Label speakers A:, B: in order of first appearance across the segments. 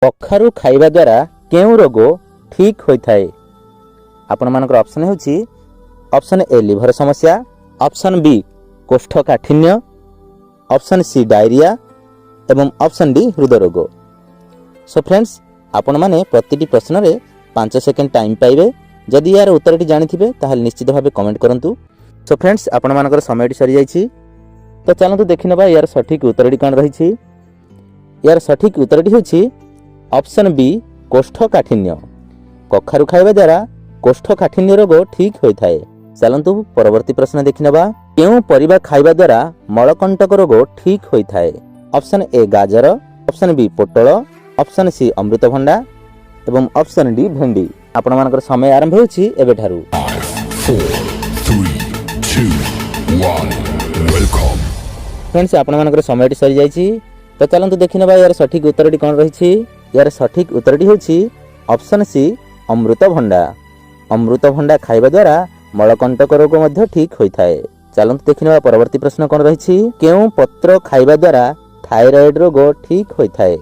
A: कखारु खाइबा द्वारा केउं रोग ठीक होइथाए? आपण मानकर ऑप्शन होछि ऑप्शन ए लिवर समस्या, ऑप्शन बी कोष्ठकाठिन्य, ऑप्शन सी डायरिया एवं ऑप्शन डी हृदय रोग। सो फ्रेंड्स आपण माने प्रतिटी प्रश्न रे 5 सेकेंड टाइम पाइबे। जदि यार उत्तरटी जानिथिबे ताहाले निश्चित भाबे कमेंट करंतु। सो फ्रेंड्स आपण मानकर समयटी सरी जाइछि, तो चलंतु देखिनबा यार सठिक उत्तरटी कोन रहिछि। यार सठिक उत्तरटी होछि ऑप्शन बी कोष्ठकाठिन्य। कखारु खाइबा द्वारा कोष्ठकाठिन्य रोग ठीक होइथाए। चलंतु परवर्ती प्रश्न देखिनबा। केउं परिबा खाइबा द्वारा मलकंटक रोग ठीक होइथाए? ऑप्शन ए गाजर, ऑप्शन बी पोटल, ऑप्शन सी अमृतभंडा एवं ऑप्शन डी भेंडी। आपण मानकर समय आरंभ होछि एबे ठारू।
B: 4, 3, 2, 1 वेलकम।
A: फ्रेंड्स आपण मानकर समयटी सरी जाइछि, तो चलंतु देखिनबा यार सठिक उत्तरटी कोन रहिछि। यार सठिक उत्तरटी होछि ऑप्शन सी अमृतभंडा। अमृतभंडा खाइबा द्वारा मलकंटक रोग मध्य ठीक होइथाए। चलंतु देखिनबा परवर्ती प्रश्न कोन रहिछि। केउं पत्र खाइबा द्वारा थायराइड रोग ठीक होइथाए?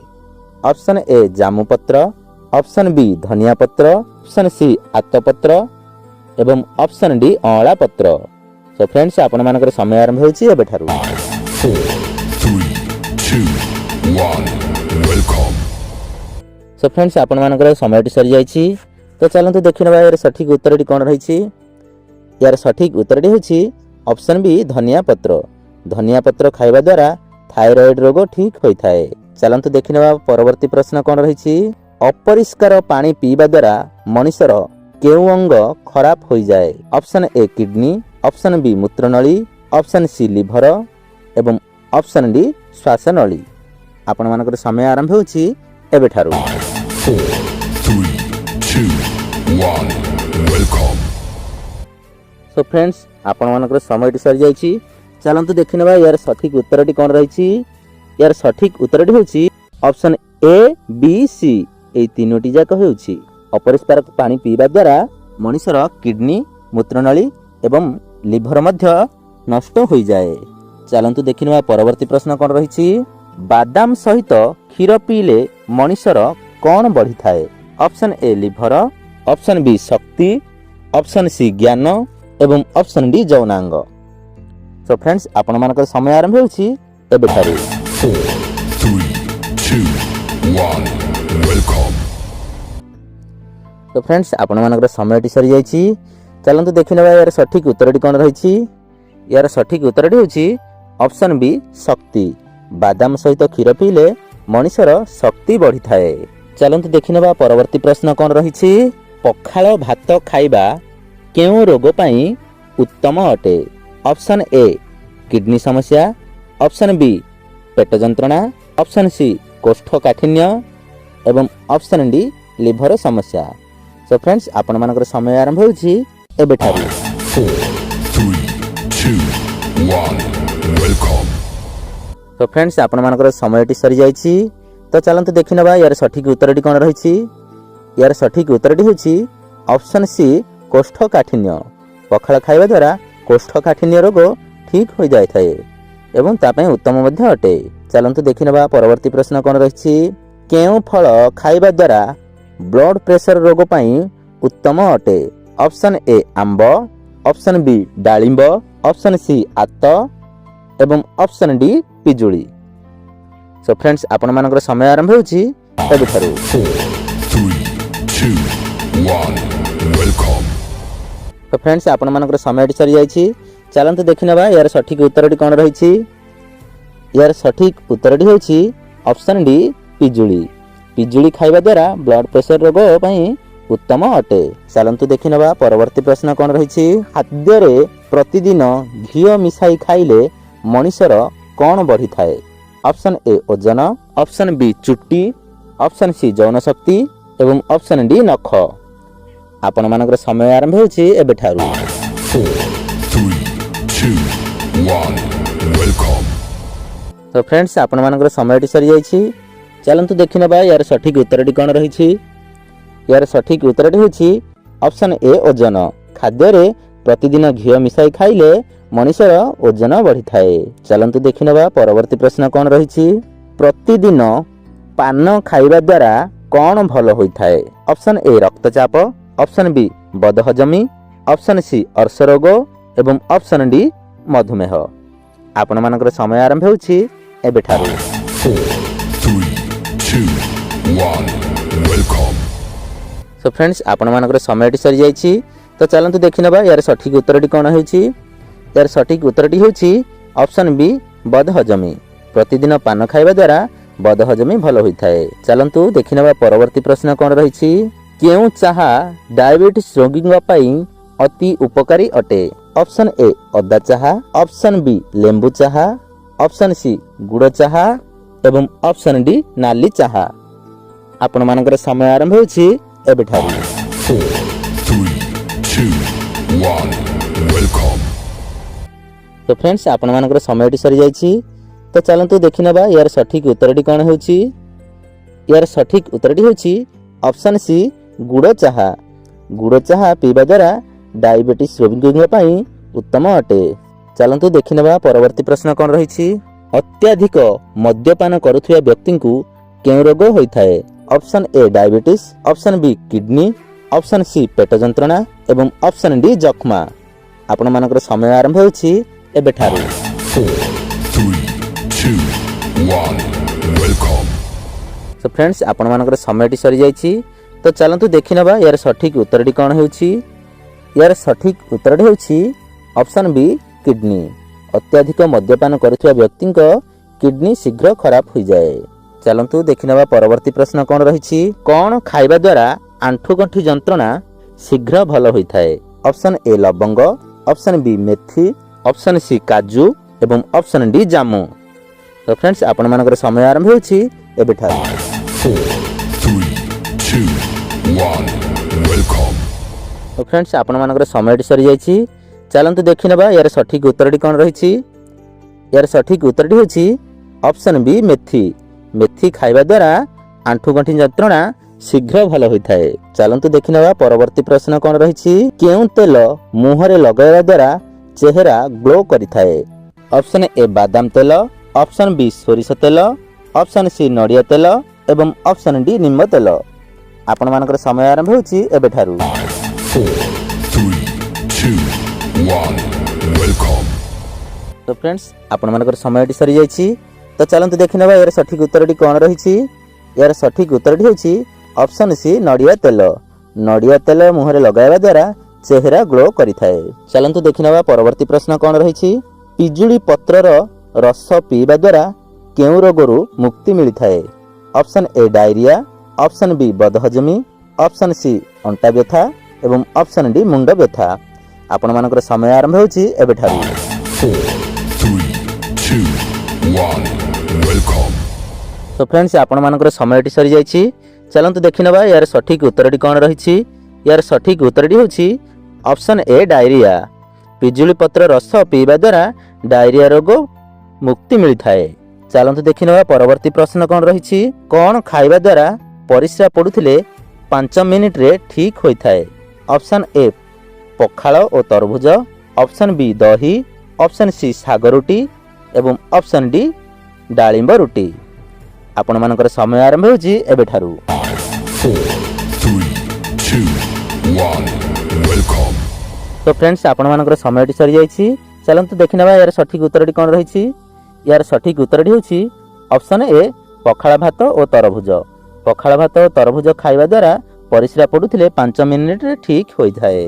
A: ऑप्शन ए जामु पत्र, ऑप्शन बी धनिया पत्र, ऑप्शन सी आत पत्र एवं ऑप्शन डी अळा पत्र। सो फ्रेंड्स आपण मानकर समय आरंभ होछि एबे ठारू।
B: 4, 3, 2, 1 वेलकम।
A: सो फ्रेंड्स आपण मानकर समयटी सरी जाइछि, तो चलंतु देखिनबा यार सठिक उत्तरटी कोन रहिछि। यार सठिक उत्तरटी होछि ऑप्शन बी धनिया पत्र। धनिया पत्र खाइबा द्वारा थायराइड रोग ठीक होइथाए। चलंतु देखिनबा परवर्ती प्रश्न कोन रहिछि। अपरिष्कार पानी पीबा द्वारा मनुष्यर केउं अंग खराब होई जाए? Option A kidney, option B मूत्रनली, ऑप्शन सी लिवर एवं ऑप्शन डी श्वासनली। आपण मानकर समय आरंभ होछि एबे ठारू।
B: 4, 3, 2, 1 वेलकम।
A: सो फ्रेंड्स आपण मानकर समयटी सरी जाइछि। चलंतु देखिनबा यार सठिक उत्तरटी कोन रहिछि। यार सठिक उत्तरटी होछि ऑप्शन ए बी सी। एई तीनोटी जाक होछि अपरिष्कार पानी पीबा द्वारा मनुष्यर किडनी, मूत्रनली एवं लिवर मध्य नष्ट होई जाए। चलंतु देखिनबा परवर्ती प्रश्न कोन रहिछि। बादाम सहित क्षीर पीले मनुष्यर कोन बढ़ी थाए? Option A liver, option B शक्ति, ऑप्शन सी ज्ञान एवं ऑप्शन डी जौनांग। सो फ्रेंड्स आपण मानकर समय आरंभ होछि एबे ठारू।
B: 4, 3, 2, 1 वेलकम।
A: तो फ्रेंड्स आपण मानकर समयटी सरी जाइछि। चलंतु देखिनबा यार सठिक उत्तरटी कोन रहिछि। यार सठिक उत्तरटी होछि ऑप्शन बी शक्ति। बादाम सहित क्षीर पीले मनुष्यर शक्ति बढ़ी थाए। चलंतु देखिनबा परवर्ती प्रश्न कोन रहिछि। पखाळ भात खाइबा केउं रोग पई उत्तम अटे? ऑप्शन ए किडनी समस्या, ऑप्शन बी पेट जंत्रणा, ऑप्शन सी कोष्ठकाठिन्य एवं ऑप्शन डी लिवर समस्या। सो फ्रेंड्स आपण मानकर समय आरंभ होछि एबे ठारू।
B: 4, 3, 2, 1 वेलकम।
A: तो फ्रेंड्स आपण मानकर समयटी सरी जाइछि, तो चलंतु देखिनबा यार सठिक उत्तरटी कोन रहिछि। यार सठिक उत्तरटी होछि ऑप्शन सी कोष्ठकाठिन्य। पखाळ खाइबा द्वारा कोष्ठकाठिन्य रोग ठीक हो जाय थाए एवं ता पय उत्तम मध्य अटे। चलंतु देखिनबा परवर्ती प्रश्न कोन रहिछि। केउं फल खाइबा द्वारा ब्लड प्रेशर रोग पई उत्तम अटे? Option A Amb, option B डालिंब, option C आत एवं ऑप्शन डी पिजुली। सो फ्रेंड्स आपण मानकर समय आरंभ होछि एबे ठारू।
B: 4, 3, 2, 1 वेलकम।
A: तो फ्रेंड्स आपण मानकर समयटी सरी जाइछि। चलंतु देखिनबा यार सठिक उत्तरटी कोन रहिछि। यार सठिक उत्तरटी होछि ऑप्शन डी पिजुली। पिजुली खाइबा द्वारा ब्लड प्रेशर रोग पई उत्तम अटे। चलंतु देखिनबा परवर्ती प्रश्न कोन रहिछि। खाद्य रे प्रतिदिन घिओ मिसाई खाइले मनुष्यर कोन बढ़ी थाए? ऑप्शन ए ओजन, ऑप्शन बी चुट्टी, ऑप्शन सी जौन शक्ति एवं ऑप्शन डी नख। आपण मानकर समय आरंभ होछि एबे ठारू।
B: 4, 3, 2, 1 वेलकम।
A: तो फ्रेंड्स आपण मानकर समयटी सरी जाइछि। चलंतु देखिनबा यार सठिक उत्तरटी कोन रहिछि। यार सठिक उत्तरटी होछि ऑप्शन ए ओजन। खाद्य रे प्रतिदिन घिओ मिसाई खाइले मनुष्यर ओजन बढ़ी थाए। चलंतु देखिनबा परवर्ती प्रश्न कोन रहिछि। प्रतिदिन ପାନ ଖାଇବା ଦ୍ୱାରା କ'ଣ ଭଲ ହୋଇଥାଏ? ଅପସନ୍ ଏ ରକ୍ତଚାପ, ଅପସନ୍ ବି ବଦହଜମି, ଅପସନ୍ ସି ଅର୍ଶ ରୋଗ ଏବଂ ଅପସନ୍ ଡି ମଧୁମେହ। ଆପଣମାନଙ୍କର ସମୟ ଆରମ୍ଭ ହେଉଛି ଏବେଠାରୁ।
B: 4, 3, 2, 1. Welcome.
A: ସୋ ଫ୍ରେଣ୍ଡସ୍, ଆପଣମାନଙ୍କର ସମୟଟି ସରିଯାଇଛି। ତ ଚାଲନ୍ତୁ ଦେଖିନେବା ଏହାର ସଠିକ୍ ଉତ୍ତରଟି କ'ଣ ହେଉଛି। ଏହାର ସଠିକ୍ ଉତ୍ତରଟି ହେଉଛି ଅପସନ୍ ବି ବଦହଜମି। ପ୍ରତିଦିନ ପାନ ଖାଇବା ଦ୍ୱାରା ବଦହଜମି ଭଲ ହୋଇଥାଏ। ଚାଲନ୍ତୁ ଦେଖିନେବା ପରବର୍ତ୍ତୀ ପ୍ରଶ୍ନ କ'ଣ ରହିଛି। କେଉଁ ଚାହା ଡାଇବେଟିସ୍ ରୋଗୀଙ୍କ ପାଇଁ ଅତି ଉପକାରୀ ଅଟେ? ଅପସନ୍ ଏ ଅଦା ଚାହା, ଅପସନ୍ ବି ଲେମ୍ବୁ ଚାହା, ଅପସନ୍ ସି ଗୁଡ଼ ଚାହା ଏବଂ ଅପସନ୍ ଡି ନାଲି ଚାହା। ଆପଣମାନଙ୍କର ସମୟ ଆରମ୍ଭ ହେଉଛି ଏବେଠାରୁ।
B: 4, 3, 2, 1. Welcome.
A: ତ ଫ୍ରେଣ୍ଡସ୍, ଆପଣମାନଙ୍କର ସମୟଟି ସରିଯାଇଛି। ତ ଚାଲନ୍ତୁ ଦେଖିନେବା ଏହାର ସଠିକ୍ ଉତ୍ତରଟି କ'ଣ ହେଉଛି। ଏହାର ସଠିକ୍ ଉତ୍ତରଟି ହେଉଛି ଅପସନ୍ ସି ଗୁଡ଼ ଚାହା। ଗୁଡ଼ ଚାହା ପିଇବା ଦ୍ୱାରା ଡାଇବେଟିସ୍ ରୋଗୀଙ୍କ ପାଇଁ ଉତ୍ତମ ଅଟେ। ଚାଲନ୍ତୁ ଦେଖିନେବା ପରବର୍ତ୍ତୀ ପ୍ରଶ୍ନ କ'ଣ ରହିଛି। ଅତ୍ୟଧିକ ମଦ୍ୟପାନ କରୁଥିବା ବ୍ୟକ୍ତିଙ୍କୁ କେଉଁ ରୋଗ ହୋଇଥାଏ? Option A diabetes, option B kidney, option C ପେଟ ଯନ୍ତ୍ରଣା ଏବଂ ଅପସନ୍ ଡି ଯକ୍ଷ୍ମା। ଆପଣମାନଙ୍କର ସମୟ ଆରମ୍ଭ ହେଉଛି ଏବେଠାରୁ।
B: 4, 3, 2, 1. Welcome.
A: ସୋ ଫ୍ରେଣ୍ଡସ୍, ଆପଣମାନଙ୍କର ସମୟଟି ସରିଯାଇଛି। ତ ଚାଲନ୍ତୁ ଦେଖିନେବା ଏହାର ସଠିକ୍ ଉତ୍ତରଟି କ'ଣ ହେଉଛି। ଏହାର ସଠିକ୍ ଉତ୍ତରଟି ହେଉଛି ଅପସନ୍ ବି କିଡନୀ। ଅତ୍ୟଧିକ ମଦ୍ୟପାନ କରୁଥିବା ବ୍ୟକ୍ତିଙ୍କ କିଡନୀ ଶୀଘ୍ର ଖରାପ ହୋଇଯାଏ। ଚାଲନ୍ତୁ ଦେଖିନେବା ପରବର୍ତ୍ତୀ ପ୍ରଶ୍ନ କ'ଣ ରହିଛି। କ'ଣ ଖାଇବା ଦ୍ୱାରା ଆଣ୍ଠୁଗଣ୍ଠି ଯନ୍ତ୍ରଣା ଶୀଘ୍ର ଭଲ ହୋଇଥାଏ? ଅପସନ୍ ଏ ଲବଙ୍ଗ, ଅପସନ୍ ବି ମେଥି, ଅପସନ୍ ସି କାଜୁ ଏବଂ ଅପସନ୍ ଡି ଜାମୁ। ତ ଫ୍ରେଣ୍ଡସ୍, ଆପଣମାନଙ୍କର ସମୟ ଆରମ୍ଭ ହେଉଛି ଏବେଠାରୁ।
B: 4, 3, 2, 1. Welcome.
A: ତ ଫ୍ରେଣ୍ଡସ୍, ଆପଣମାନଙ୍କର ସମୟଟି ସରିଯାଇଛି। ଚାଲନ୍ତୁ ଦେଖିନେବା ଏହାର ସଠିକ୍ ଉତ୍ତରଟି କ'ଣ ରହିଛି। ଏହାର ସଠିକ୍ ଉତ୍ତରଟି ହେଉଛି ଅପସନ୍ ବି ମେଥି। ମେଥି ଖାଇବା ଦ୍ୱାରା ଆଣ୍ଠୁଗଣ୍ଠି ଯନ୍ତ୍ରଣା ଶୀଘ୍ର ଭଲ ହୋଇଥାଏ। ଚାଲନ୍ତୁ ଦେଖିନେବା ପରବର୍ତ୍ତୀ ପ୍ରଶ୍ନ କ'ଣ ରହିଛି। କେଉଁ ତେଲ ମୁହଁରେ ଲଗାଇବା ଦ୍ୱାରା ଚେହେରା ଗ୍ଲୋ କରିଥାଏ? ଅପସନ୍ ଏ ବାଦାମ ତେଲ, ଅପସନ୍ ବି ସୋରିଷ ତେଲ, ଅପସନ୍ ସି ନଡ଼ିଆ ତେଲ ଏବଂ ଅପସନ୍ ଡି ନିମ୍ବ ତେଲ। ଆପଣମାନଙ୍କର ସମୟ ଆରମ୍ଭ ହେଉଛି ଏବେଠାରୁ।
B: 4, 3, 2, 1. Welcome.
A: ତ ଫ୍ରେଣ୍ଡସ୍, ଆପଣମାନଙ୍କର ସମୟଟି ସରିଯାଇଛି। ତ ଚାଲନ୍ତୁ ଦେଖିନେବା ଏହାର ସଠିକ୍ ଉତ୍ତରଟି କ'ଣ ରହିଛି। ଏହାର ସଠିକ୍ ଉତ୍ତରଟି ହେଉଛି ଅପସନ୍ ସି ନଡ଼ିଆ ତେଲ। ନଡ଼ିଆ ତେଲ ମୁହଁରେ ଲଗାଇବା ଦ୍ୱାରା ଚେହେରା ଗ୍ଲୋ କରିଥାଏ। ଚାଲନ୍ତୁ ଦେଖିନେବା ପରବର୍ତ୍ତୀ ପ୍ରଶ୍ନ କ'ଣ ରହିଛି। ପିଜୁଳି ପତ୍ରର ରସ ପିଇବା ଦ୍ୱାରା କେଉଁ ରୋଗରୁ ମୁକ୍ତି ମିଳିଥାଏ? Option A diarrhoea, option B ବଦହଜମି, ଅପସନ୍ ସି ଅଣ୍ଟା ବ୍ୟଥା ଏବଂ ଅପସନ୍ ଡି ମୁଣ୍ଡ ବ୍ୟଥା। ଆପଣମାନଙ୍କର ସମୟ ଆରମ୍ଭ ହେଉଛି ଏବେଠାରୁ।
B: 4, 3, 2, 1. Welcome.
A: ତ ଫ୍ରେଣ୍ଡସ୍, ଆପଣମାନଙ୍କର ସମୟଟି ସରିଯାଇଛି। ଚାଲନ୍ତୁ ଦେଖିନେବା ଏହାର ସଠିକ୍ ଉତ୍ତରଟି କ'ଣ ରହିଛି। ଏହାର ସଠିକ୍ ଉତ୍ତରଟି ହେଉଛି ଅପସନ୍ ଏ ଡାଇରିଆ। ପିଜୁଳି ପତ୍ର ରସ ପିଇବା ଦ୍ୱାରା ଡାଇରିଆ ରୋଗ ମୁକ୍ତି ମିଳିଥାଏ। ଚାଲନ୍ତୁ ଦେଖିନେବା ପରବର୍ତ୍ତୀ ପ୍ରଶ୍ନ କ'ଣ ରହିଛି। କ'ଣ ଖାଇବା ଦ୍ୱାରା ପରିସ୍ରା ପଡ଼ୁଥିଲେ 5 ମିନିଟ୍ରେ ଠିକ୍ ହୋଇଥାଏ? ଅପସନ୍ ଏ ପଖାଳ ଓ ତରଭୁଜ, ଅପସନ୍ ବି ଦହି, ଅପସନ୍ ସି ଶାଗ ରୁଟି ଏବଂ ଅପସନ୍ ଡି ଡାଳିମ୍ବ ରୁଟି। ଆପଣମାନଙ୍କର ସମୟ ଆରମ୍ଭ ହେଉଛି ଏବେଠାରୁ।
B: 4, 3, 2, 1. Welcome.
A: ତ ଫ୍ରେଣ୍ଡସ୍, ଆପଣମାନଙ୍କର ସମୟଟି ସରିଯାଇଛି। ଚାଲନ୍ତୁ ଦେଖିନେବା ଏହାର ସଠିକ୍ ଉତ୍ତରଟି କ'ଣ ରହିଛି। ଏହାର ସଠିକ୍ ଉତ୍ତରଟି ହେଉଛି ଅପସନ୍ ଏ ପଖାଳ ଭାତ ଓ ତରଭୁଜ। ପଖାଳ ଭାତ ଓ ତରଭୁଜ ଖାଇବା ଦ୍ୱାରା ପରିସ୍ରା ପଡ଼ୁଥିଲେ 5 ମିନିଟ୍ରେ ଠିକ୍ ହୋଇଥାଏ।